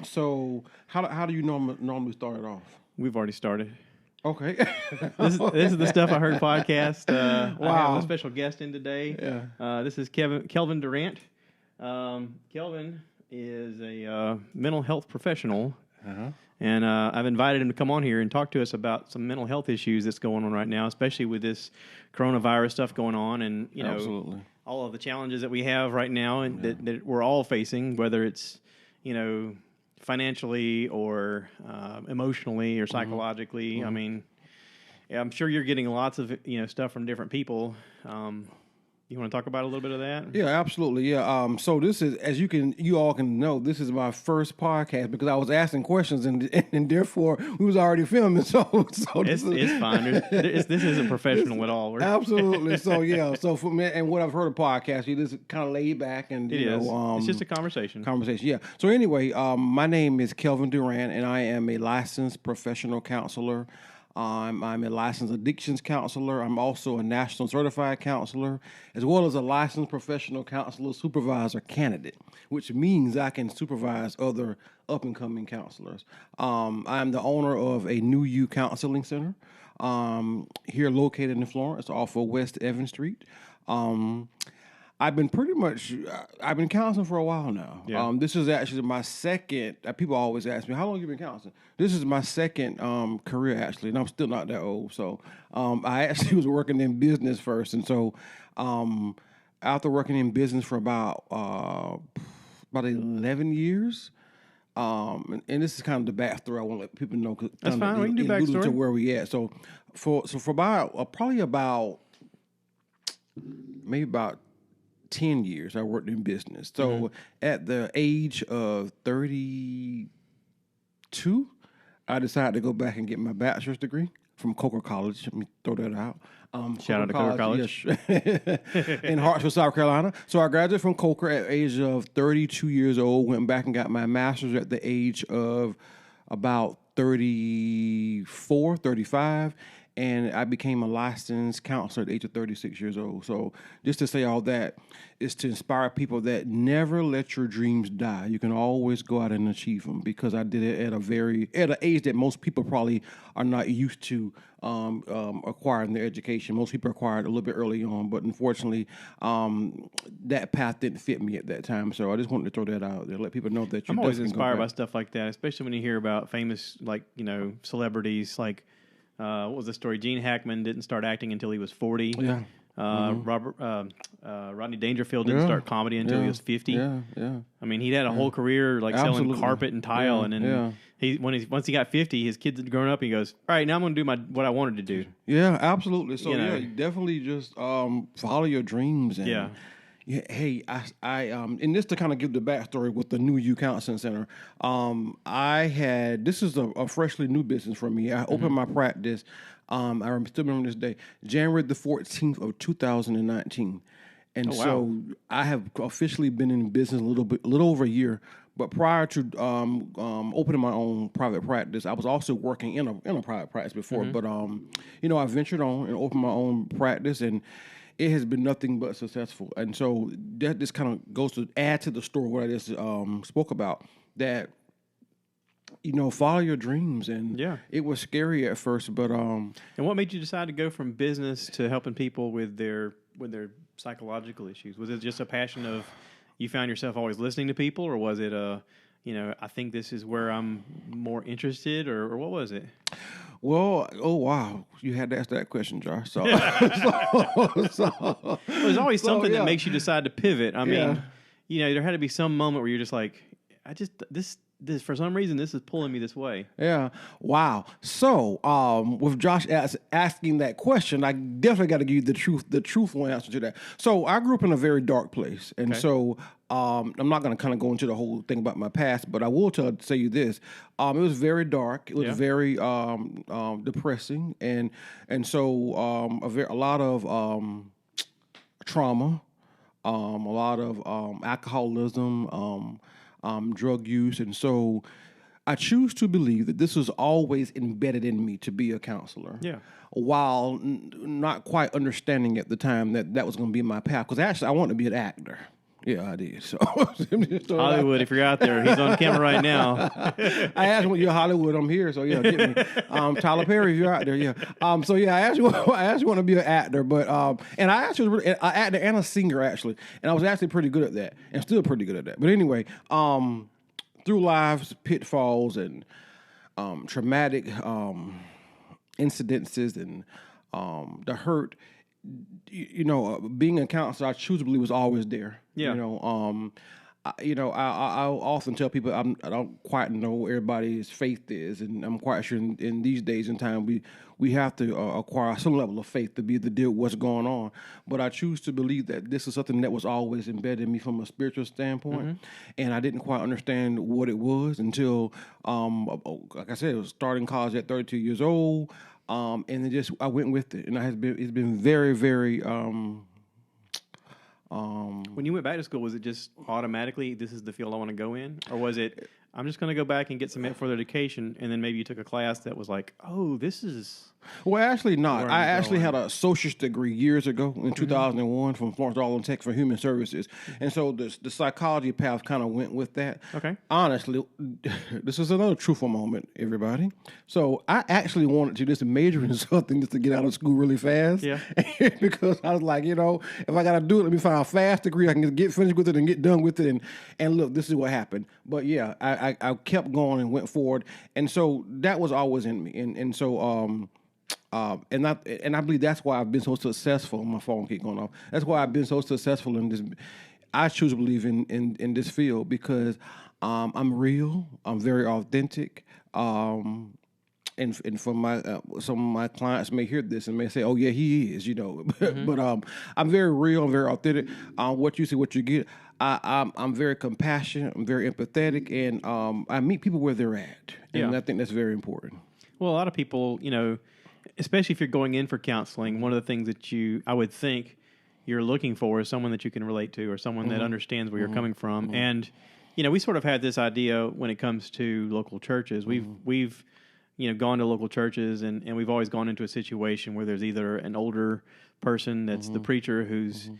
So how do you normally start it off? We've already started. Okay. This is the Stuff I Heard podcast. I have Wow. a special guest in today. Yeah. This is Kelvin Durant. Kelvin is a mental health professional, and I've invited him to come on here and talk to us about some mental health issues that's going on right now, especially with this coronavirus stuff going on, and Absolutely. all of the challenges that we have right now, and that we're all facing, whether it's financially or emotionally or psychologically. I mean, I'm sure you're getting lots of stuff from different people. You want to talk about a little bit of that? Yeah, absolutely. Yeah. So this is, as you all can know, this is my first podcast because I was asking questions and therefore we was already filming. So it's fine. This isn't professional at all. Absolutely. So yeah. So for me, and what I've heard of podcasts, you just kind of laid back and it's just a conversation. Yeah. So anyway, my name is Kelvin Durant, and I am a licensed professional counselor. I'm a licensed addictions counselor. I'm also a national certified counselor, as well as a licensed professional counselor supervisor candidate, which means I can supervise other up-and-coming counselors. I'm the owner of a New You Counseling Center here located in Florence off of West Evans Street. I've been counseling for a while now. Yeah. This is actually my second. People always ask me, how long have you been counseling? This is my second career, actually, and I'm still not that old. So I actually was working in business first. And so after working in business for about 11 years, and this is kind of the backstory I want to let people know. That's fine. We can do backstory. To where we at. So for about maybe about 10 years I worked in business. So at the age of 32, I decided to go back and get my bachelor's degree from Coker College. Let me throw that out. Shout out to Coker College. Yes, in Hartsville, South Carolina. So I graduated from Coker at the age of 32 years old, went back and got my master's at the age of about 34, 35. And I became a licensed counselor at the age of 36 years old. So just to say all that is to inspire people that never let your dreams die. You can always go out and achieve them, because I did it at an age that most people probably are not used to acquiring their education. Most people acquired a little bit early on, but unfortunately, that path didn't fit me at that time. So I just wanted to throw that out there, let people know that I'm always inspired by stuff like that, especially when you hear about famous, celebrities like. What was the story? Gene Hackman didn't start acting until he was 40. Yeah. Rodney Dangerfield didn't start comedy until he was 50. Yeah. I mean, he had a whole career selling carpet and tile, and then once he got 50, his kids had grown up, and he goes, "All right, now I'm going to do what I wanted to do." Yeah, absolutely. So you definitely just follow your dreams. And, yeah, hey, I and this to kind of give the backstory with the New You Counseling Center. This is a freshly new business for me. I opened my practice. I still remember this day, January the 14th of 2019, and so I have officially been in business a little over a year. But prior to opening my own private practice, I was also working in a private practice before. But I ventured on and opened my own practice, and it has been nothing but successful. And so that just kind of goes to add to the story what I just spoke about, that, follow your dreams. And it was scary at first, but... And what made you decide to go from business to helping people with their psychological issues? Was it just a passion of you found yourself always listening to people, or was it I think this is where I'm more interested, or what was it? Well, oh wow, you had to ask that question, Josh. So, there's always something that makes you decide to pivot. I mean, there had to be some moment where you're just like, this for some reason this is pulling me this way. Yeah. Wow. So, with Josh asking that question, I definitely got to give you the truthful answer to that. So, I grew up in a very dark place, and so I'm not going to kind of go into the whole thing about my past, but I will say you this: it was very dark. It was very depressing, and so a lot of trauma, a lot of alcoholism. Drug use. And so I choose to believe that this was always embedded in me to be a counselor. Yeah. While not quite understanding at the time that was going to be my path. Because actually I wanted to be an actor. Yeah, I did. So Hollywood, if you're out there, he's on camera right now. I asked when you're Hollywood, I'm here. So yeah, get me. Tyler Perry, if you're out there, yeah. So yeah, I actually want to be an actor, but and I actually was an actor and a singer actually, and I was actually pretty good at that, and still pretty good at that. But anyway, through life's pitfalls and traumatic incidences and the hurt. Being a counselor, I choose to believe was always there. Yeah. I often tell people I don't quite know what everybody's faith is, and I'm quite sure in these days and time we have to acquire some level of faith to be able to deal with what's going on. But I choose to believe that this is something that was always embedded in me from a spiritual standpoint, and I didn't quite understand what it was until, like I said, it was starting college at 32 years old. And then I went with it, and it's been very, very. When you went back to school, was it just automatically this is the field I want to go in, or was it I'm just going to go back and get some further education, and then maybe you took a class that was like, oh, this is. Well, actually not. I actually had a associate's degree years ago in 2001 from Florence Darling Tech for Human Services. And so the psychology path kind of went with that. Okay. Honestly, this is another truthful moment, everybody. So I actually wanted to just major in something just to get out of school really fast. Yeah. Because I was like, if I got to do it, let me find a fast degree. I can get finished with it and get done with it. And look, this is what happened. But yeah, I kept going and went forward. And so that was always in me. And so... And I believe that's why I've been so successful. My phone keep going off. That's why I've been so successful in this. I choose to believe in this field because I'm real. I'm very authentic. And for some of my clients may hear this and may say, "Oh yeah, he is," But I'm very real. I'm very authentic. What you see, what you get. I'm very compassionate. I'm very empathetic, and I meet people where they're at, and I think that's very important. Well, a lot of people, especially if you're going in for counseling, one of the things that I would think you're looking for is someone that you can relate to or someone that understands where you're coming from. And, we sort of had this idea when it comes to local churches. We've gone to local churches and we've always gone into a situation where there's either an older person that's the preacher who's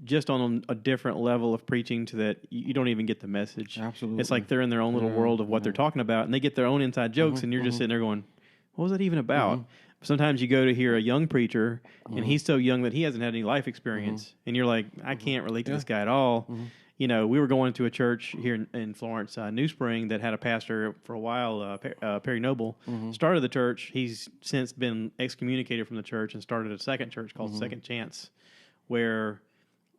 just on a different level of preaching to that you don't even get the message. Absolutely. It's like they're in their own little world of what they're talking about and they get their own inside jokes and you're just sitting there going, what was that even about? Sometimes you go to hear a young preacher, and he's so young that he hasn't had any life experience, and you're like, I can't relate to this guy at all. We were going to a church here in Florence, New Spring, that had a pastor for a while, Perry Noble, started the church. He's since been excommunicated from the church and started a second church called Second Chance, where,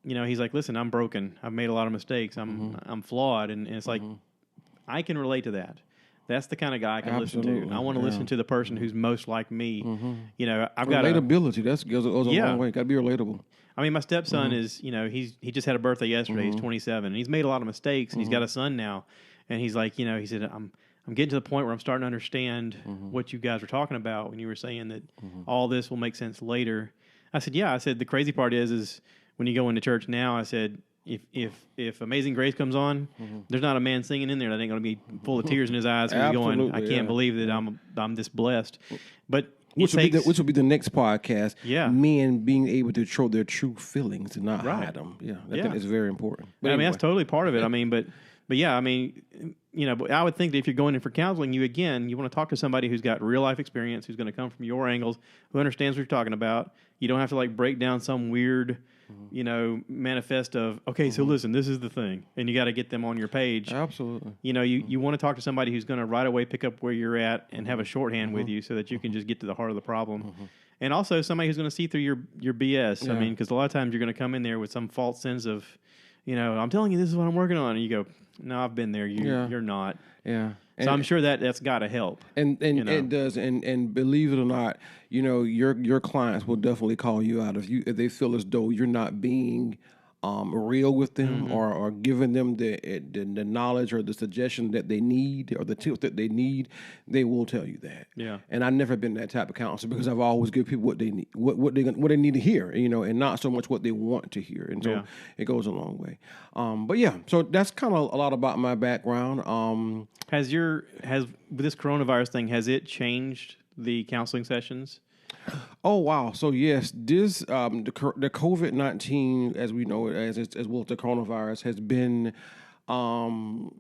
he's like, listen, I'm broken. I've made a lot of mistakes. I'm flawed, and it's like, I can relate to that. That's the kind of guy I can listen to. I want to listen to the person who's most like me. I've got relatability. That goes a long way. Got to be relatable. I mean, my stepson is, he just had a birthday yesterday. He's 27, and he's made a lot of mistakes, and he's got a son now. And he's like, he said, I'm getting to the point where I'm starting to understand what you guys were talking about when you were saying that all this will make sense later. I said, yeah. I said, the crazy part is when you go into church now, I said, if Amazing Grace comes on, there's not a man singing in there that ain't going to be full of tears in his eyes because he's going, I can't believe that I'm this blessed. But which will be the next podcast. Yeah, men being able to show their true feelings and not hide them. Yeah, I think it's very important. But anyway. That's totally part of it. I mean, but yeah, I mean, but I would think that if you're going in for counseling, you want to talk to somebody who's got real life experience, who's going to come from your angles, who understands what you're talking about. You don't have to break down some weird. Manifest of, okay, so listen, this is the thing, and you got to get them on your page. Absolutely. You want to talk to somebody who's going to right away pick up where you're at and have a shorthand with you so that you can just get to the heart of the problem. And also somebody who's going to see through your BS. Yeah. I mean, because a lot of times you're going to come in there with some false sense of, I'm telling you, this is what I'm working on. And you go, no, I've been there. You're not. Yeah. So I'm sure that's got to help. And it does. And believe it or not, your clients will definitely call you out if they feel as though you're not being real with them or giving them the knowledge or the suggestion that they need or the tips that they need. They will tell you that. Yeah. And I've never been that type of counselor because I've always given people what they need, what they need to hear, and not so much what they want to hear. And so it goes a long way. But yeah, so that's kind of a lot about my background. Has with this coronavirus thing, has it changed the counseling sessions? Oh wow! So yes, this the COVID-19, as we know it, as well as the coronavirus, has been um,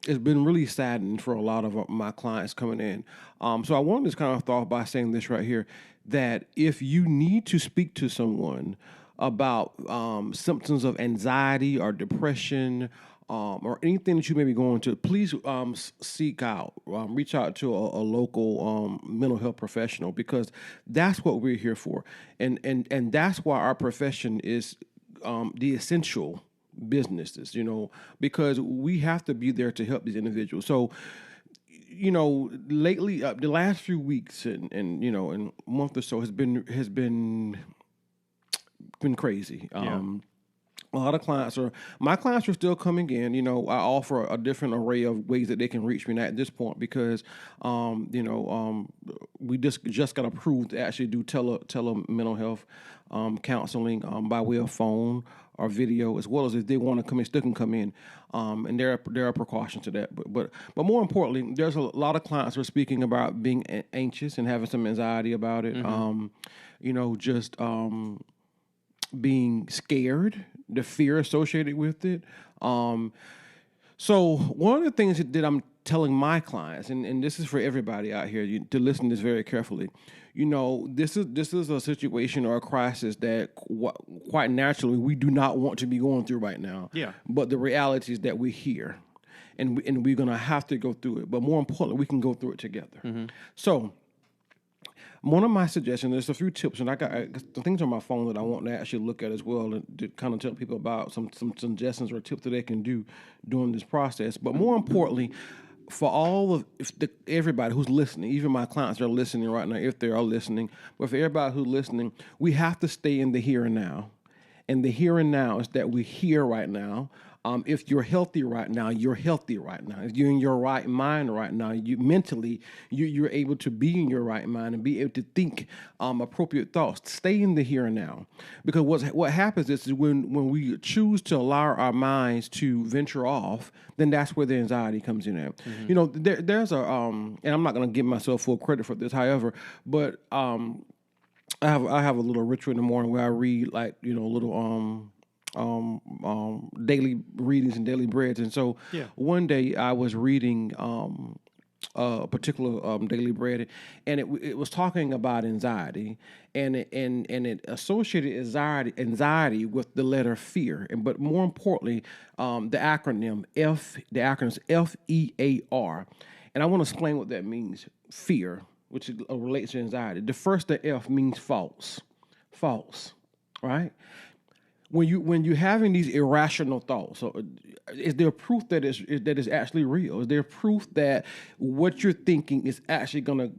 it's been really saddened for a lot of my clients coming in. So I wanted to kind of start off by saying this right here, that if you need to speak to someone about symptoms of anxiety or depression, or anything that you may be going to, please seek out, reach out to a local mental health professional, because that's what we're here for, and that's why our profession is the essential businesses, because we have to be there to help these individuals. So, lately, the last few weeks and and month or so has been crazy. A lot of my clients are still coming in. I offer a different array of ways that they can reach me at this point, because, we just got approved to actually do tele mental health counseling by way of phone or video, as well as if they want to come in, still can come in. And there are precautions to that. But more importantly, there's a lot of clients who are speaking about being anxious and having some anxiety about it. Just being scared, the fear associated with it. So one of the things that I'm telling my clients, and this is for everybody out here to listen to this very carefully, this is a situation or a crisis that quite naturally we do not want to be going through right now. Yeah. But the reality is that we're here, and we're going to have to go through it. But more importantly, we can go through it together. Mm-hmm. So one of my suggestions, there's a few tips, and I got the things on my phone that I want to actually look at as well, and to kind of tell people about some suggestions or tips that they can do during this process. But more importantly, for all of everybody who's listening, even my clients are listening right now, if they are listening, but for everybody who's listening, we have to stay in the here and now. And the here and now is that we're here right now. If you're healthy right now, you're healthy right now. If you're in your right mind right now, you're able to be in your right mind and be able to think appropriate thoughts. Stay in the here and now, because what happens is when we choose to allow our minds to venture off, then that's where the anxiety comes in at. Mm-hmm. There's a and I'm not going to give myself full credit for this, however, but I have a little ritual in the morning where I read little daily readings and daily breads. And so one day I was reading a particular daily bread, and it was talking about anxiety, and it associated anxiety with the letter fear, but more importantly, the acronym is FEAR, and I want to explain what that means. Fear, which relates to anxiety. The first, the F, means false, right? When you're having these irrational thoughts, so is there proof that is actually real? Is there proof that what you're thinking is actually going to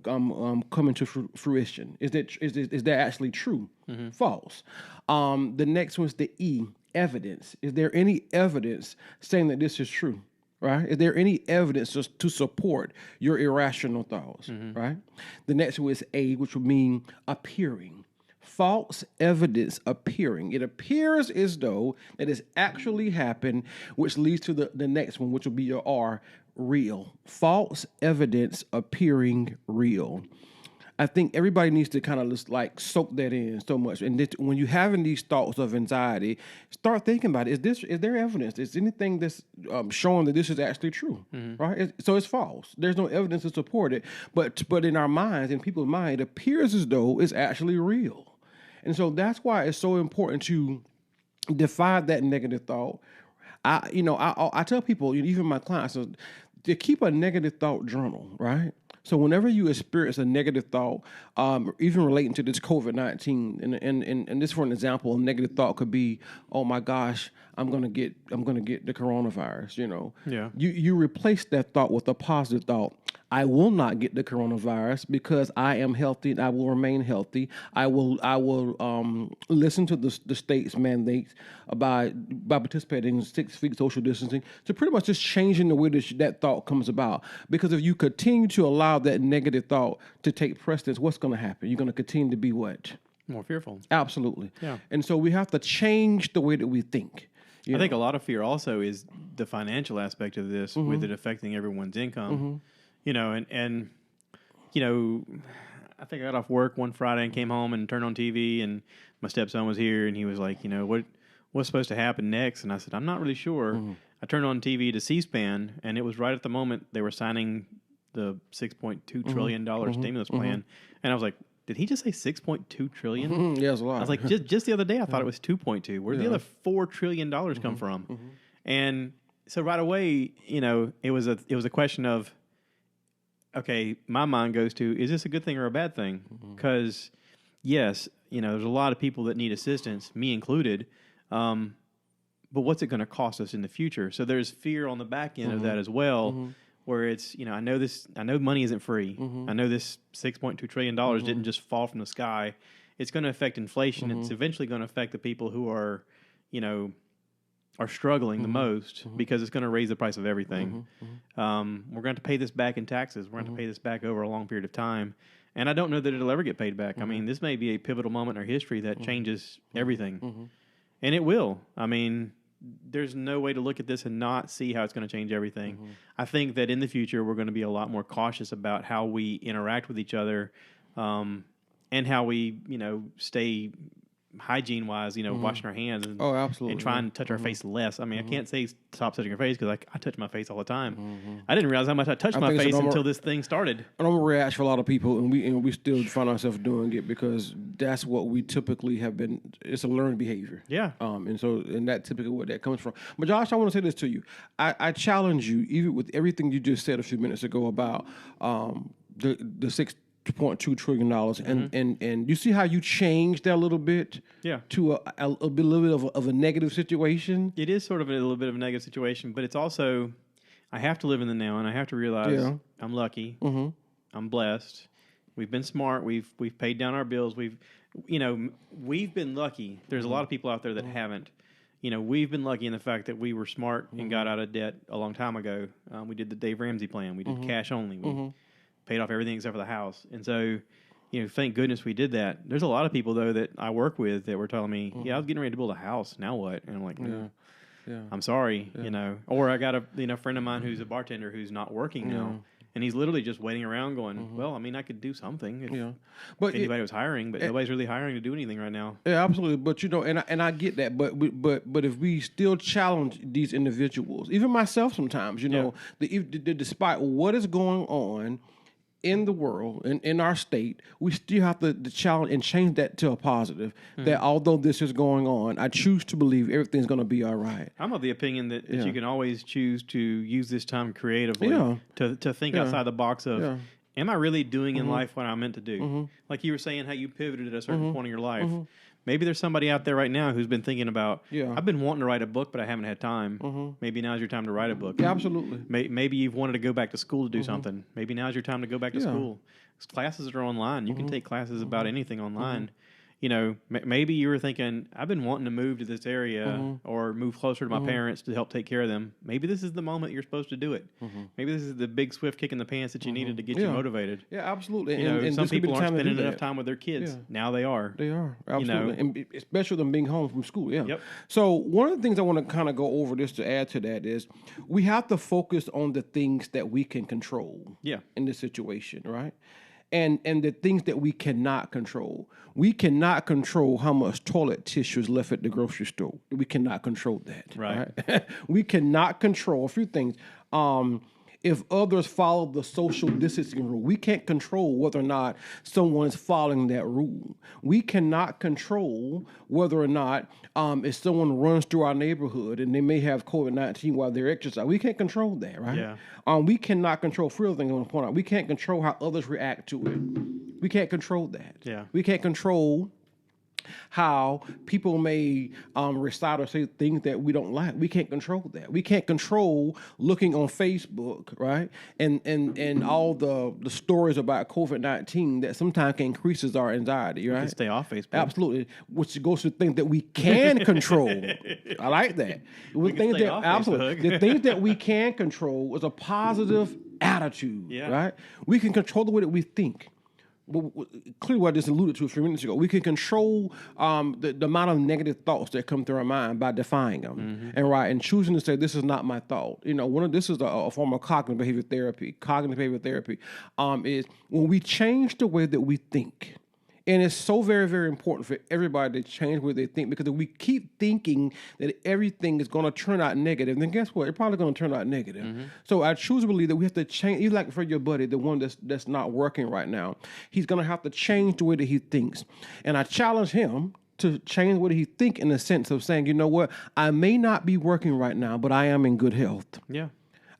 come into fruition? Is that actually true? Mm-hmm. False. The next one's the E, evidence. Is there any evidence saying that this is true? Right? Is there any evidence to support your irrational thoughts? Mm-hmm. Right? The next one is A, which would mean appearing. False evidence appearing. It appears as though it has actually happened, which leads to the next one, which will be your R, real. False evidence appearing real. I think everybody needs to kind of just soak that in so much. And when you're having these thoughts of anxiety, start thinking about it. Is there evidence? Is anything that's showing that this is actually true? Mm-hmm. Right? So it's false. There's no evidence to support it. But in our minds, in people's mind, it appears as though it's actually real. And so that's why it's so important to defy that negative thought. I tell people, even my clients, to keep a negative thought journal, right? So whenever you experience a negative thought, even relating to this COVID-19, and this, for an example, a negative thought could be, oh my gosh, I'm gonna get the coronavirus. Yeah. You replace that thought with a positive thought. I will not get the coronavirus because I am healthy and I will remain healthy. I will listen to the state's mandates by participating in 6 feet social distancing, to pretty much just changing the way that thought comes about. Because if you continue to allow that negative thought to take precedence, what's going to happen? You're going to continue to be what? More fearful. Absolutely. Yeah. And so we have to change the way that we think. I think a lot of fear also is the financial aspect of this, mm-hmm. with it affecting everyone's income. Mm-hmm. And I think I got off work one Friday and came home and turned on TV, and my stepson was here, and he was like, what's supposed to happen next? And I said, I'm not really sure. Mm-hmm. I turned on TV to C-SPAN, and it was right at the moment they were signing the $6.2 trillion stimulus plan, and I was like, did he just say 6.2 trillion? Yeah, it's a lot. I was like, just the other day, I thought it was 2.2. Where'd the other $4 trillion come from? And so right away, it was a question of, okay, my mind goes to, is this a good thing or a bad thing? Because yes, there's a lot of people that need assistance, me included. But what's it going to cost us in the future? So there's fear on the back end of that as well. Where it's, I know money isn't free. I know this $6.2 trillion didn't just fall from the sky. It's going to affect inflation. It's eventually going to affect the people who are struggling the most because it's going to raise the price of everything. We're going to pay this back in taxes. We're going to pay this back over a long period of time. And I don't know that it'll ever get paid back. I mean, this may be a pivotal moment in our history that changes everything. And it will. I mean, there's no way to look at this and not see how it's going to change everything. I think that in the future, we're going to be a lot more cautious about how we interact with each other, and how we, stay hygiene-wise, washing our hands and, absolutely. And trying to touch our face less. I mean, I can't say stop touching your face because I touch my face all the time. I didn't realize how much I touched my face until this thing started. A normal reaction for a lot of people, and we still find ourselves doing it because that's what we typically have been. It's a learned behavior. Yeah. And that typically where that comes from. But Josh, I want to say this to you. I challenge you, even with everything you just said a few minutes ago about the $6.2 trillion, and you see how you changed that a little bit, to a little bit of a negative situation. It is sort of a little bit of a negative situation, but it's also, I have to live in the now, and I have to realize I'm lucky, I'm blessed. We've been smart. We've paid down our bills. We've been lucky. There's a lot of people out there that haven't. We've been lucky in the fact that we were smart and got out of debt a long time ago. We did the Dave Ramsey plan. We did cash only. We paid off everything except for the house. And so, thank goodness we did that. There's a lot of people, though, that I work with that were telling me, I was getting ready to build a house. Now what? And I'm like, I'm sorry, Or I got a friend of mine who's a bartender who's not working now. And he's literally just waiting around going, well, I mean, I could do something if anybody was hiring, but nobody's really hiring to do anything right now. Yeah, absolutely. But, and I get that. But if we still challenge these individuals, even myself sometimes, despite what is going on in the world, in our state, we still have to challenge and change that to a positive. That although this is going on, I choose to believe everything's going to be all right. I'm of the opinion that you can always choose to use this time creatively to think outside the box of, am I really doing in life what I'm meant to do? Like you were saying, how you pivoted at a certain point in your life. Maybe there's somebody out there right now who's been thinking about, I've been wanting to write a book, but I haven't had time. Maybe now's your time to write a book. Yeah, absolutely. Maybe you've wanted to go back to school to do something. Maybe now's your time to go back to school. Classes are online. You can take classes about anything online. Maybe you were thinking, I've been wanting to move to this area or move closer to my parents to help take care of them. Maybe this is the moment you're supposed to do it. Maybe this is the big swift kick in the pants that you needed to get you motivated. Yeah, absolutely. And some people aren't spending enough time with their kids. Yeah. Now they are. They are, absolutely. And especially them being home from school, Yep. So one of the things I want to kind of go over just to add to that is we have to focus on the things that we can control in this situation, right? And the things that we cannot control. We cannot control how much toilet tissue is left at the grocery store. We cannot control that. Right? We cannot control a few things. If others follow the social distancing rule, we can't control whether or not someone is following that rule. We cannot control whether or not if someone runs through our neighborhood and they may have COVID-19 while they're exercising. We can't control that, right? Yeah. We cannot control three other things I want to point out. We can't control how others react to it. We can't control that. Yeah. We can't control how people may recite or say things that we don't like. We can't control that. We can't control looking on Facebook, right? And all the stories about COVID-19 that sometimes can increases our anxiety, right? You can stay off Facebook. Absolutely. Which goes to things that we can control. I like that. We can stay off absolutely. The things that we can control is a positive attitude, right? We can control the way that we think. clearly what I just alluded to a few minutes ago. We can control the amount of negative thoughts that come through our mind by defying them, and choosing to say this is not my thought. This is a form of cognitive behavior therapy. Cognitive behavior therapy is when we change the way that we think. And it's so very, very important for everybody to change what they think, because if we keep thinking that everything is going to turn out negative, then guess what? It's probably going to turn out negative. So I choose to believe that we have to change. Even like for your buddy, the one that's not working right now, he's going to have to change the way that he thinks. And I challenge him to change what he thinks in the sense of saying, you know what? I may not be working right now, but I am in good health. Yeah.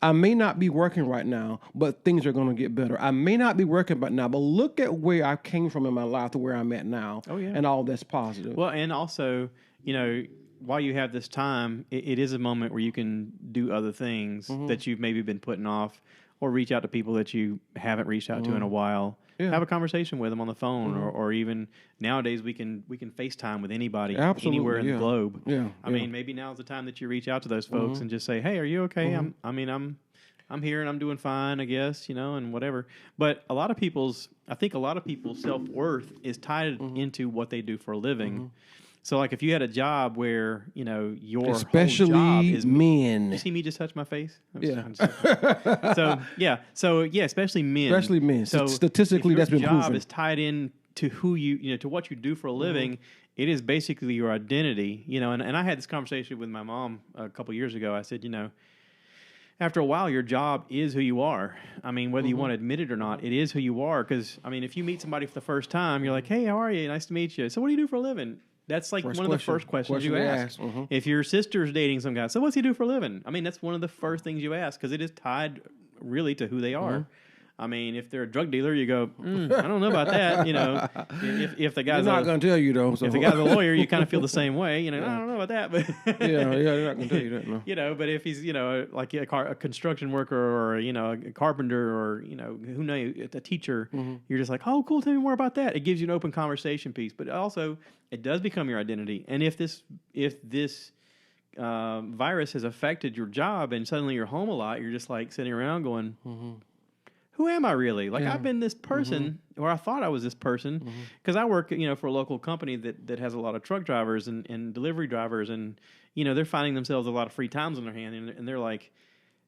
I may not be working right now, but things are going to get better. I may not be working right now, but look at where I came from in my life to where I'm at now. Oh, yeah. And all that's positive. Well, and also, while you have this time, it is a moment where you can do other things that you've maybe been putting off, or reach out to people that you haven't reached out to in a while. Yeah. Have a conversation with them on the phone, or even nowadays we can FaceTime with anybody anywhere in the globe. Yeah. I mean, maybe now's the time that you reach out to those folks and just say, "Hey, are you okay? I'm here and I'm doing fine, I guess, and whatever." But I think a lot of people's self-worth is tied into what they do for a living. So, like, if you had a job where, your especially whole job is men. You see me just touch my face? Yeah. Especially men. Especially men. So statistically, that's been proven. Your job is tied in to who to what you do for a living. It is basically your identity, and I had this conversation with my mom a couple years ago. I said, after a while, your job is who you are. I mean, whether you want to admit it or not, it is who you are. Because, if you meet somebody for the first time, you're like, "Hey, how are you? Nice to meet you. So what do you do for a living?" That's like one of the first questions you ask. If your sister's dating some guy, "So what's he do for a living?" That's one of the first things you ask, because it is tied really to who they are. If they're a drug dealer, you go, "I don't know about that." If the guy's not going to tell you though. So. If the guy's a lawyer, you kind of feel the same way. I don't know about that, but they're not going to tell you that. No. But if he's like a construction worker, or a carpenter, or who knows, a teacher, you're just like, "Oh, cool. Tell me more about that." It gives you an open conversation piece, but also it does become your identity. And if this virus has affected your job, and suddenly you're home a lot, you're just like sitting around going, who am I really? Like, I've been this person, or I thought I was this person, because I work, for a local company that has a lot of truck drivers and delivery drivers, and, they're finding themselves a lot of free times on their hand, and they're like,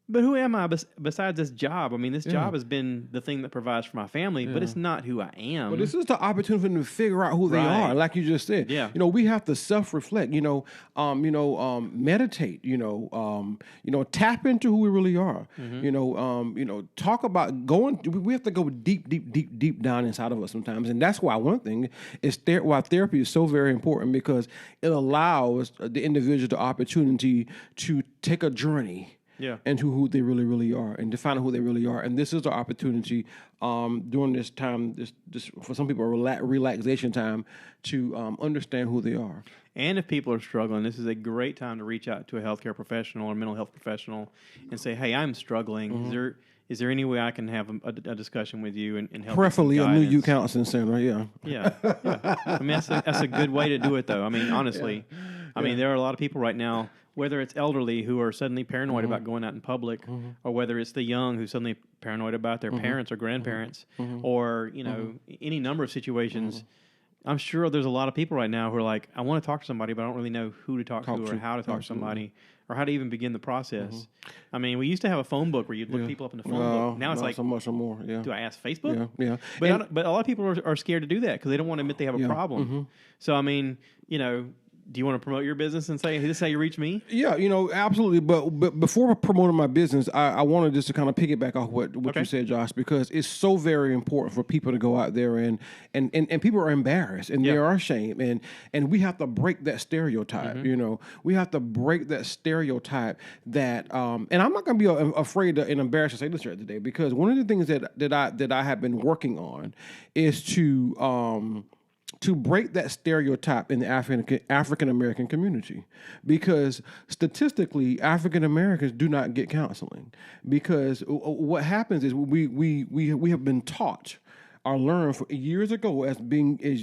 but who am I besides this job? This job has been the thing that provides for my family, but it's not who I am. But this is the opportunity for them to figure out who they are, like you just said. Yeah. We have to self-reflect. Meditate. Tap into who we really are. Talk about going. We have to go deep down inside of us sometimes, and that's why one thing is why therapy is so very important, because it allows the individual the opportunity to take a journey. Into who they really, really are, and define who they really are. And this is the opportunity during this time, this for some people, relaxation time, to understand who they are. And if people are struggling, this is a great time to reach out to a healthcare professional or mental health professional and say, "Hey, I'm struggling. Is there any way I can have a discussion with you and help?" Preferably a New You Counseling Center, Yeah. That's a good way to do it, though. Honestly. There are a lot of people right now, whether it's elderly who are suddenly paranoid about going out in public, or whether it's the young who's suddenly paranoid about their parents or grandparents, or, any number of situations. I'm sure there's a lot of people right now who are like, "I want to talk to somebody, but I don't really know who to talk to or how to talk to somebody, or how to even begin the process." We used to have a phone book where you'd look people up in the phone book. Now it's like, so much more. Do I ask Facebook? Yeah. But a lot of people are scared to do that because they don't want to admit they have a problem. So, do you want to promote your business and say, "Hey, this is how you reach me"? Yeah, absolutely. But before promoting my business, I wanted just to kind of piggyback off what you said, Josh, because it's so very important for people to go out there and people are embarrassed and they are ashamed, and we have to break that stereotype. We have to break that stereotype that and I'm not going to be afraid and embarrassed to say this here today, because one of the things that I have been working on is to break that stereotype in the African American community, because statistically African Americans do not get counseling, because what happens is we have been taught or learned years ago as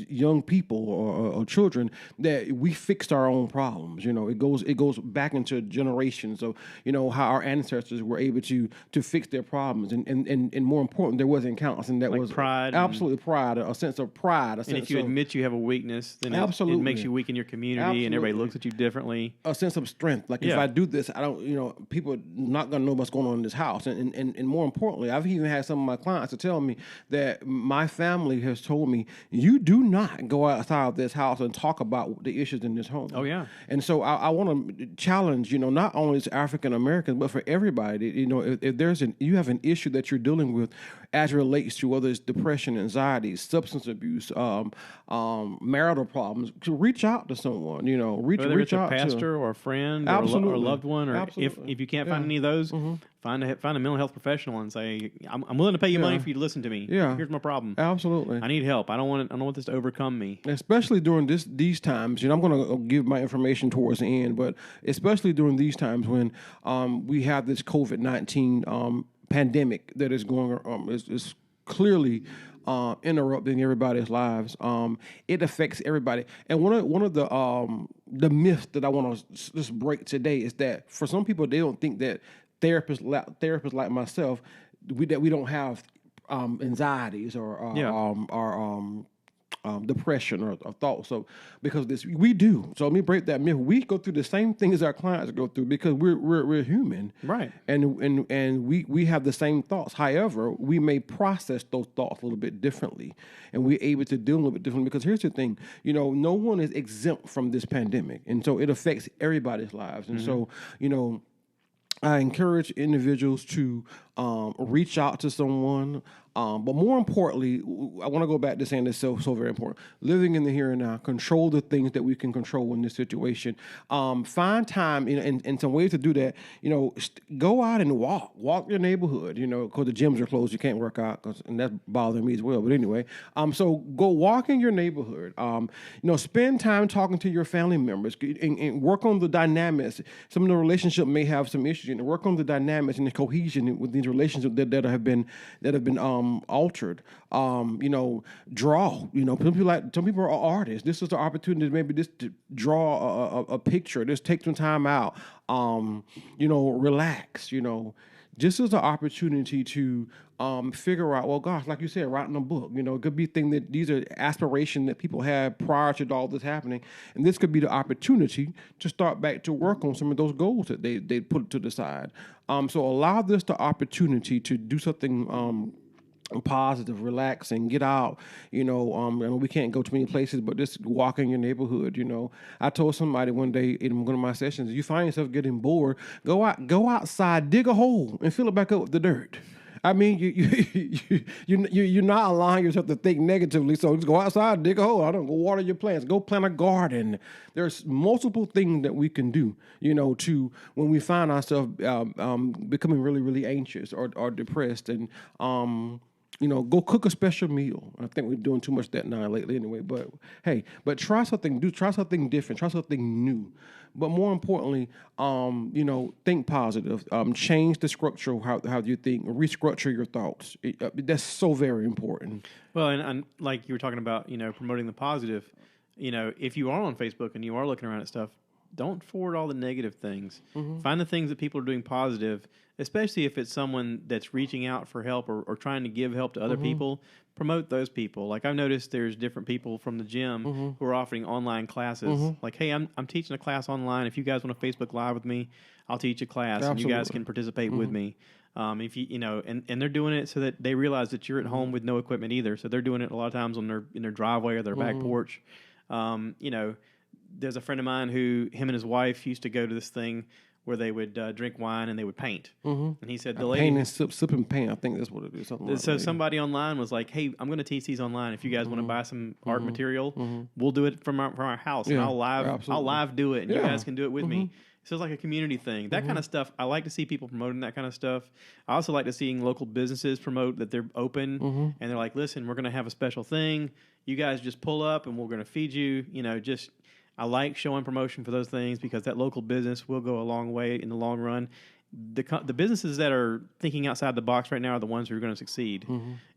young people or children that we fixed our own problems. It goes back into generations of how our ancestors were able to fix their problems, and more important, there wasn't counseling that was pride, absolutely pride, a sense of pride, and if you admit you have a weakness, then absolutely it makes you weak in your community, and everybody looks at you differently. A sense of strength, like if I do this, I don't, people are not gonna know what's going on in this house, and more importantly, I've even had some of my clients to tell me that my family has told me, you do not go outside of this house and talk about the issues in this home. Oh yeah. And so I want to challenge, not only as African Americans, but for everybody. If you have an issue that you're dealing with as it relates to whether it's depression, anxiety, substance abuse, marital problems, to reach out to someone. Whether it's a pastor or a friend or a loved one, or if you can't find any of those, find a mental health professional and say, I'm willing to pay you money for you to listen to me. Yeah. Here's my problem. Absolutely. I need help. I don't want this to overcome me. Especially during these times, I'm going to give my information towards the end, but especially during these times when we have this COVID-19 pandemic that is going is clearly interrupting everybody's lives. It affects everybody, and one of the myths that I want to just break today is that for some people they don't think that therapists like myself we don't have anxieties or depression or thoughts. So because we do. So let me break that myth. We go through the same things our clients go through because we're human, right? And we have the same thoughts. However, we may process those thoughts a little bit differently, and we're able to deal a little bit differently. Because here's the thing, no one is exempt from this pandemic, and so it affects everybody's lives. And so I encourage individuals to reach out to someone. But more importantly, I want to go back to saying this so very important. Living in the here and now, control the things that we can control in this situation. Find time, and some ways to do that. Go out and walk your neighborhood. Because the gyms are closed, you can't work out, and that's bothering me as well. But anyway, so go walk in your neighborhood. Spend time talking to your family members and work on the dynamics. Some of the relationship may have some issues, and work on the dynamics and the cohesion with these relationships that have been altered. Draw. Some people are artists. This is the opportunity maybe just to draw a picture. Just take some time out. Relax. Just as an opportunity to figure out, well, gosh, like you said, writing a book. It could be a thing that these are aspirations that people had prior to all this happening, and this could be the opportunity to start back to work on some of those goals that they put to the side. So allow this the opportunity to do something positive, relax, and get out. And we can't go to many places, but just walk in your neighborhood. I told somebody one day in one of my sessions, you find yourself getting bored, go outside, dig a hole, and fill it back up with the dirt. I mean, you're not allowing yourself to think negatively. So just go outside, dig a hole. Go water your plants. Go plant a garden. There's multiple things that we can do, to when we find ourselves becoming really, really anxious or depressed, and go cook a special meal. I think we're doing too much of that now lately anyway. But hey, try something different. Try something new. But more importantly, think positive. Change the structure of how you think. Restructure your thoughts. That's so very important. Well, and like you were talking about, promoting the positive. If you are on Facebook and you are looking around at stuff, don't forward all the negative things. Mm-hmm. Find the things that people are doing positive, especially if it's someone that's reaching out for help or trying to give help to other people. Promote those people. Like I've noticed there's different people from the gym who are offering online classes. Like, hey, I'm teaching a class online. If you guys want to Facebook Live with me, I'll teach a class. Absolutely. And you guys can participate with me. If you and they're doing it so that they realize that you're at home with no equipment either. So they're doing it a lot of times in their driveway or their back porch. There's a friend of mine him and his wife used to go to this thing where they would drink wine and they would paint. And he said, the lady... Paint and sip and paint. I think that's what it is. So somebody online was like, hey, I'm going to teach these online. If you guys want to buy some art material, we'll do it from our house. Yeah, and I'll live do it, and you guys can do it with me. So it's like a community thing. That kind of stuff, I like to see people promoting that kind of stuff. I also like to see local businesses promote that they're open, and they're like, listen, we're going to have a special thing. You guys just pull up, and we're going to feed you, I like showing promotion for those things because that local business will go a long way in the long run. the businesses that are thinking outside the box right now are the ones who are going to succeed.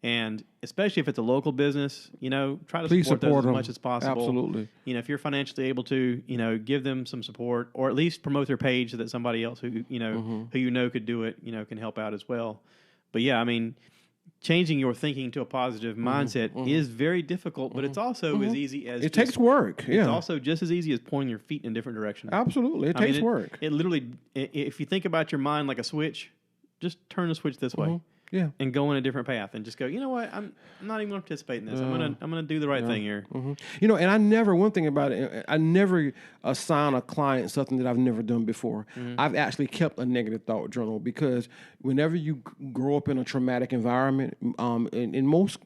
And especially if it's a local business, try to support those as much as possible. Absolutely. If you're financially able to, give them some support, or at least promote their page so that somebody else who could do it, can help out as well. But yeah, I mean, changing your thinking to a positive mindset is very difficult, but it's also as easy as it takes work. Yeah. It's also just as easy as pointing your feet in a different direction. Absolutely. It takes work. It literally, if you think about your mind like a switch, just turn the switch this way. Yeah, and go in a different path, and just go. You know what? I'm not even going to participate in this. I'm gonna do the right thing here. And I never. One thing about it, I never assign a client something that I've never done before. I've actually kept a negative thought journal because whenever you grow up in a traumatic environment, in most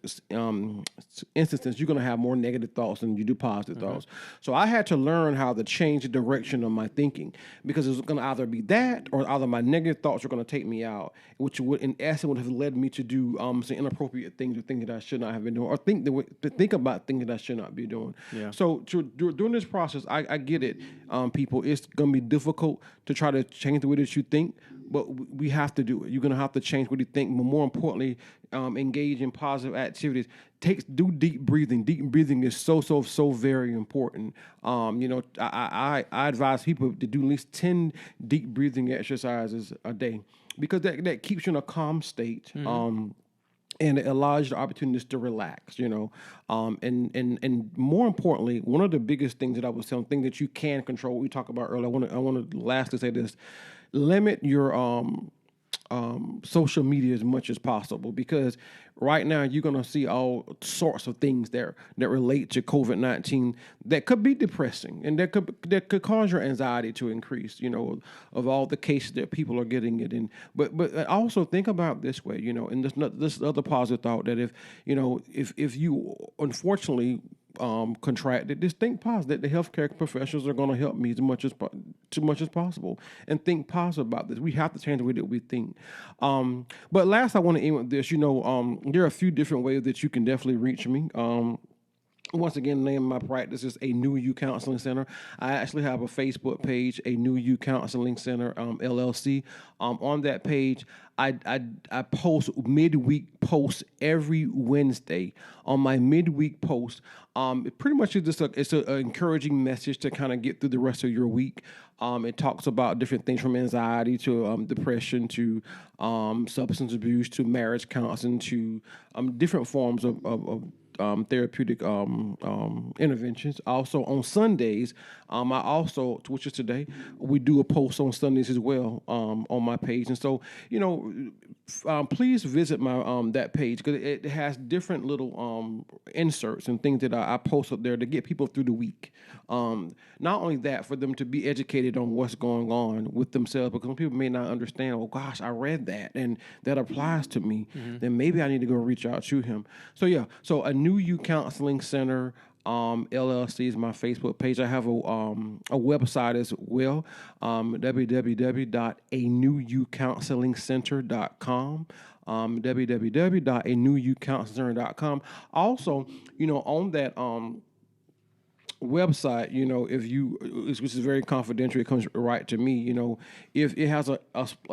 instances, you're going to have more negative thoughts than you do positive thoughts. So I had to learn how to change the direction of my thinking because it's going to either be that or either my negative thoughts are going to take me out, which would, in essence, would have led me to do some inappropriate things or things that I should not have been doing, or think about things that I should not be doing. Yeah. So during this process, I get it, people. It's going to be difficult to try to change the way that you think, but we have to do it. You're going to have to change what you think, but more importantly, engage in positive activities. Do deep breathing. Deep breathing is so very important. I advise people to do at least 10 deep breathing exercises a day because that keeps you in a calm state. And it allows you the opportunities to relax, and more importantly, one of the biggest things that I was telling, thing that you can control, we talked about earlier. I want to lastly say this: limit your social media as much as possible, because right now you're going to see all sorts of things there that relate to COVID-19 that could be depressing and that could cause your anxiety to increase, of all the cases that people are getting it in. But also think about this way, and this other positive thought that if you unfortunately contracted, just think positive. That the healthcare professionals are going to help me as much as possible, and think positive about this. We have to change the way that we think. But last, I want to end with this. There are a few different ways that you can definitely reach me. Once again, the name of my practice is A New You Counseling Center. I actually have a Facebook page, A New You Counseling Center, LLC. On that page, I post midweek posts every Wednesday. On my midweek post, it pretty much is just an encouraging message to kind of get through the rest of your week. It talks about different things from anxiety to depression to substance abuse to marriage counseling to different forms of therapeutic interventions. Also on Sundays, which is today, we do a post on Sundays as well on my page. And so, please visit my that page because it has different little inserts and things that I post up there to get people through the week. Not only that, for them to be educated on what's going on with themselves, because some people may not understand, oh gosh, I read that and that applies to me, then maybe I need to go reach out to him. So yeah, so A New You Counseling Center LLC is my Facebook page. I have a website as well, www.anewyoucounselingcenter.com. www.anewyoucounselingcenter.com. Also, on that website, which is very confidential, it comes right to me. If it has a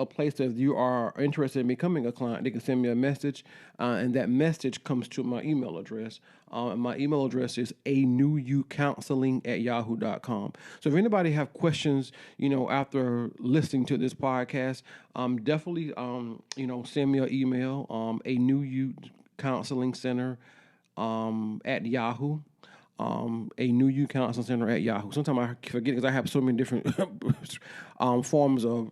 place that you are interested in becoming a client, they can send me a message, and that message comes to my email address. And my email address is anewyoucounseling@yahoo.com. So if anybody have questions, after listening to this podcast, definitely, send me an email, A New You Counseling Center at Yahoo. A New You Counseling Center at Yahoo. Sometimes I forget because I have so many different forms of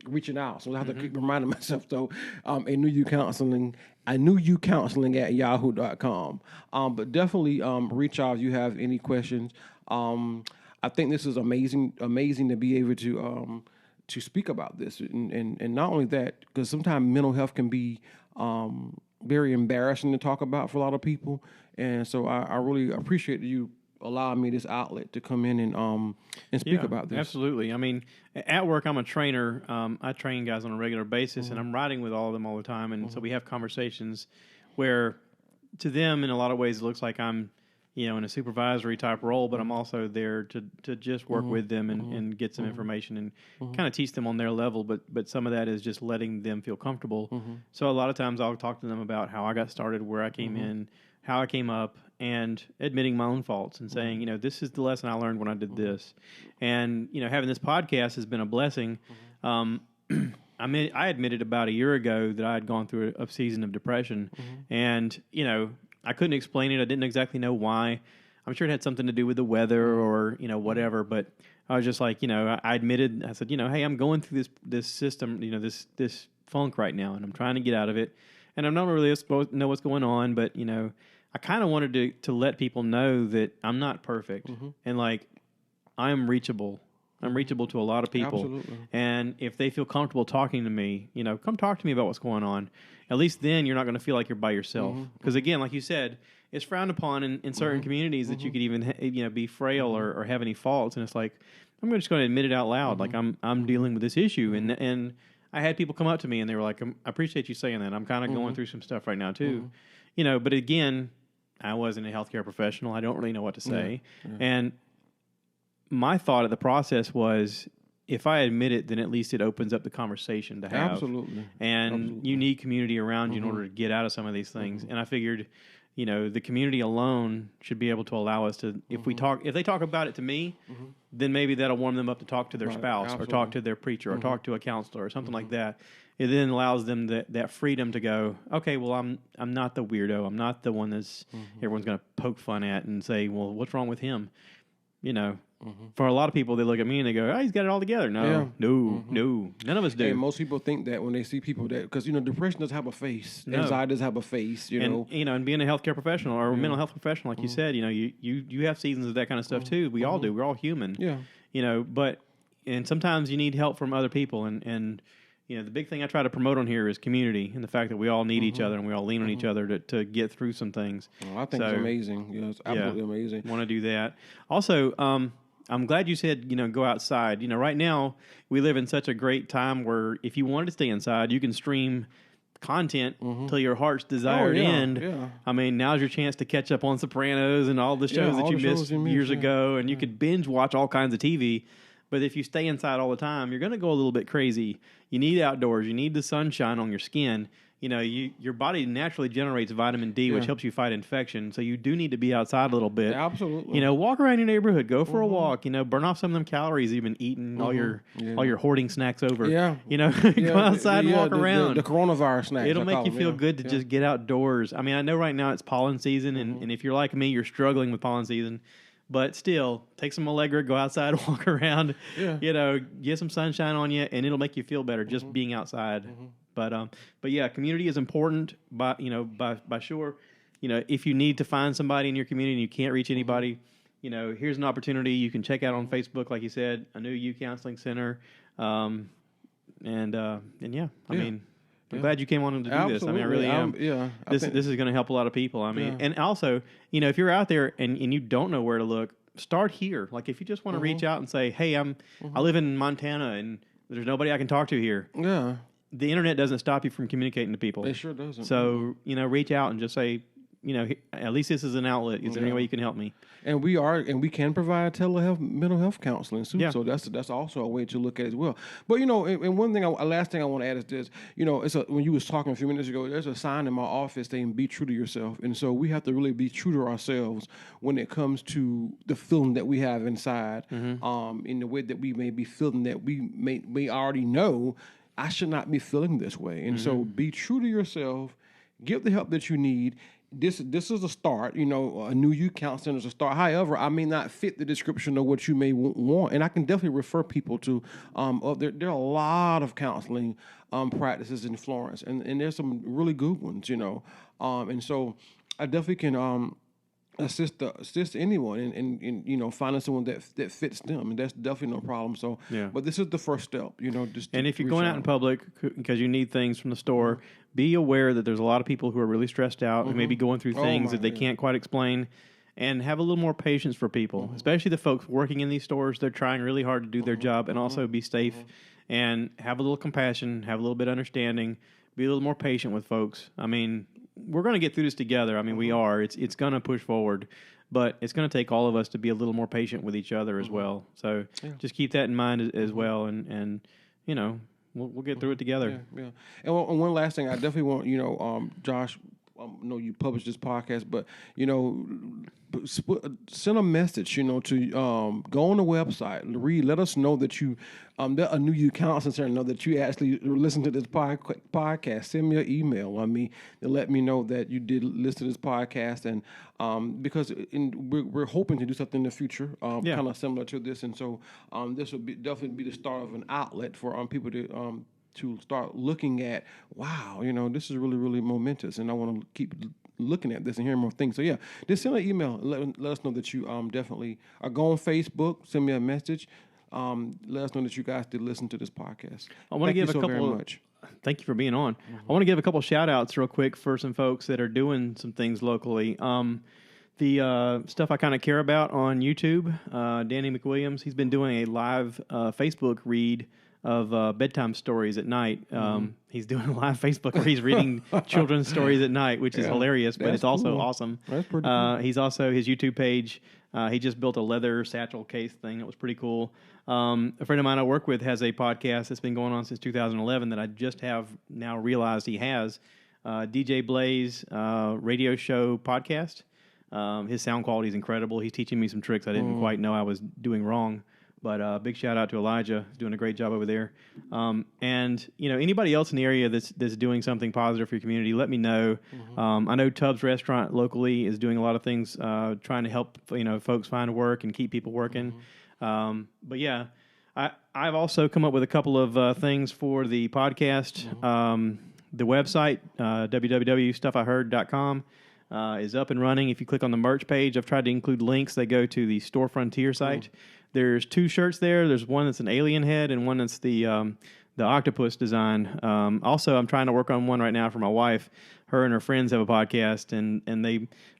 reaching out, so I have to keep reminding myself. So, A New You Counseling at yahoo.com. But definitely reach out if you have any questions. I think this is amazing to be able to speak about this, and not only that, because sometimes mental health can be very embarrassing to talk about for a lot of people. And so I really appreciate you allowing me this outlet to come in and speak about this. Absolutely. I mean, at work, I'm a trainer. I train guys on a regular basis, and I'm riding with all of them all the time. And so we have conversations where, to them, in a lot of ways, it looks like I'm in a supervisory type role, but I'm also there to just work with them and get some information and kind of teach them on their level. But some of that is just letting them feel comfortable. So a lot of times I'll talk to them about how I got started, where I came in, how I came up, and admitting my own faults and saying, this is the lesson I learned when I did this. And, having this podcast has been a blessing. I admitted about a year ago that I had gone through a season of depression, and I couldn't explain it. I didn't exactly know why. I'm sure it had something to do with the weather or whatever. But I was just like, I admitted. I said, hey, I'm going through this system, this funk right now, and I'm trying to get out of it. And I'm not really supposed to know what's going on, but I kind of wanted to let people know that I'm not perfect, and like I'm reachable. I'm reachable to a lot of people. Absolutely. And if they feel comfortable talking to me, come talk to me about what's going on. At least then you're not going to feel like you're by yourself. Because again, like you said, it's frowned upon in certain communities that you could even be frail or have any faults. And it's like, I'm just going to admit it out loud. Like I'm dealing with this issue. And I had people come up to me and they were like, I appreciate you saying that. I'm kind of going through some stuff right now too. But again, I wasn't a healthcare professional. I don't really know what to say. And my thought of the process was, if I admit it, then at least it opens up the conversation to have. Absolutely. And you need community around you in order to get out of some of these things. And I figured, the community alone should be able to allow us to, if they talk about it to me, then maybe that'll warm them up to talk to their spouse or talk to their preacher or talk to a counselor or something like that. It then allows them that freedom to go, okay, well, I'm not the weirdo. I'm not the one that's everyone's going to poke fun at and say, well, what's wrong with him? For a lot of people, they look at me and they go, "Oh, he's got it all together." No, no, none of us do. And most people think that when they see people that, because depression doesn't have a face, anxiety doesn't have a face, and being a healthcare professional or a mental health professional, like you said, you have seasons of that kind of stuff too. We all do. We're all human. Yeah. But sometimes you need help from other people, and the big thing I try to promote on here is community and the fact that we all need each other and we all lean on each other to get through some things. Well, I think it's amazing. It's absolutely amazing. Want to do that. Also, I'm glad you said, go outside. Right now we live in such a great time where if you wanted to stay inside, you can stream content till your heart's desired end. Yeah. I mean, now's your chance to catch up on Sopranos and all the shows that you missed years ago, and you could binge watch all kinds of TV. But if you stay inside all the time, you're going to go a little bit crazy. You need outdoors. You need the sunshine on your skin. Your body naturally generates vitamin D, which helps you fight infection. So you do need to be outside a little bit. Absolutely. Walk around your neighborhood. Go for a walk. Burn off some of them calories you've been eating, all your hoarding snacks over. Yeah. Go outside and walk around. The coronavirus snacks. It'll make you feel good to just get outdoors. I mean, I know right now it's pollen season, and if you're like me, you're struggling with pollen season. But still, take some Allegra, go outside, walk around, get some sunshine on you, and it'll make you feel better just being outside. But yeah, community is important. By sure, if you need to find somebody in your community and you can't reach anybody, here's an opportunity. You can check out on Facebook, like you said, a new youth counseling center, I mean. I'm glad you came on to do this. I mean, I really am. This is going to help a lot of people. I mean, and also, if you're out there and you don't know where to look, start here. Like if you just want to reach out and say, "Hey, I live in Montana and there's nobody I can talk to here." Yeah. The internet doesn't stop you from communicating to people. It sure doesn't. So, reach out and just say, at least this is an outlet. Is there any way you can help me? And we can provide telehealth, mental health counseling too. Yeah. So that's also a way to look at it as well. But and one thing, last thing I want to add is this. When you was talking a few minutes ago, there's a sign in my office saying "Be true to yourself," and so we have to really be true to ourselves when it comes to the feeling that we have inside, in the way that we may be feeling that we may already know. I should not be feeling this way, and so be true to yourself. Get the help that you need. This is a start, a new youth counseling is a start. However, I may not fit the description of what you may want, and I can definitely refer people to. There are a lot of counseling practices in Florence, and there's some really good ones, and so I definitely can assist anyone in finding someone that fits them, and that's definitely no problem. So, but this is the first step, and if you're going out in public because you need things from the store, be aware that there's a lot of people who are really stressed out, who may be going through things that they can't quite explain, and have a little more patience for people, especially the folks working in these stores. They're trying really hard to do their job and also be safe, and have a little compassion, have a little bit of understanding, be a little more patient with folks. I mean, we're going to get through this together. I mean, we are. It's going to push forward, but it's going to take all of us to be a little more patient with each other as well. So just keep that in mind as well, and you know, we'll get through it together. Yeah. And one last thing, I definitely want Josh. I know you published this podcast, but send a message, to go on the website, read, let us know that you, a new counselor, know that you actually listen to this podcast. Send me an email. To let me know that you did listen to this podcast, and because we're hoping to do something in the future, kind of similar to this, and so this will definitely be the start of an outlet for people to start looking at, wow, this is really, really momentous, and I want to keep looking at this and hearing more things. So, just send an email. Let us know that you definitely go on Facebook, send me a message. Let us know that you guys did listen to this podcast. I want to give a couple. Thank you for being on. I want to give a couple shout-outs real quick for some folks that are doing some things locally. The stuff I kind of care about on YouTube, Danny McWilliams, he's been doing a live Facebook read of bedtime stories at night. He's doing a live Facebook where he's reading children's stories at night, which is hilarious, but it's also awesome. That's pretty cool. He's also, his YouTube page, he just built a leather satchel case thing that was pretty cool. A friend of mine I work with has a podcast that's been going on since 2011 that I just have now realized he has. DJ Blaze radio show podcast. His sound quality is incredible. He's teaching me some tricks I didn't quite know I was doing wrong. But big shout out to Elijah. He's doing a great job over there. And anybody else in the area that's doing something positive for your community, let me know. I know Tubbs Restaurant locally is doing a lot of things, trying to help folks find work and keep people working. But yeah, I've also come up with a couple of things for the podcast. The website www.stuffiheard.com is up and running. If you click on the merch page, I've tried to include links that go to the Store Frontier site. There's 2 shirts there. There's one that's an alien head and one that's the octopus design. Also, I'm trying to work on one right now for my wife. Her and her friends have a podcast, and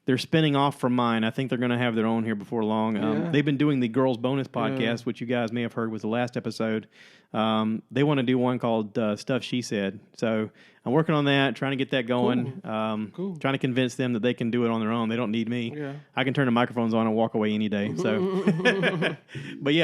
they're spinning off from mine. I think they're going to have their own here before long. They've been doing the Girls Bonus podcast, which you guys may have heard was the last episode. They want to do one called Stuff She Said. So I'm working on that, trying to get that going. Cool. Trying to convince them that they can do it on their own. They don't need me. I can turn the microphones on and walk away any day. So, but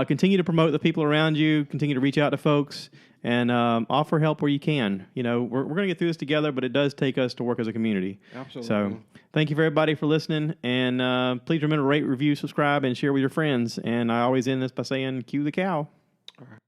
continue to promote the people around you. Continue to reach out to folks and offer help where you can. We're going to get through this together, but it does take us to work as a community. Absolutely. So thank you for everybody for listening. And please remember to rate, review, subscribe, and share with your friends. And I always end this by saying, cue the cow. All right.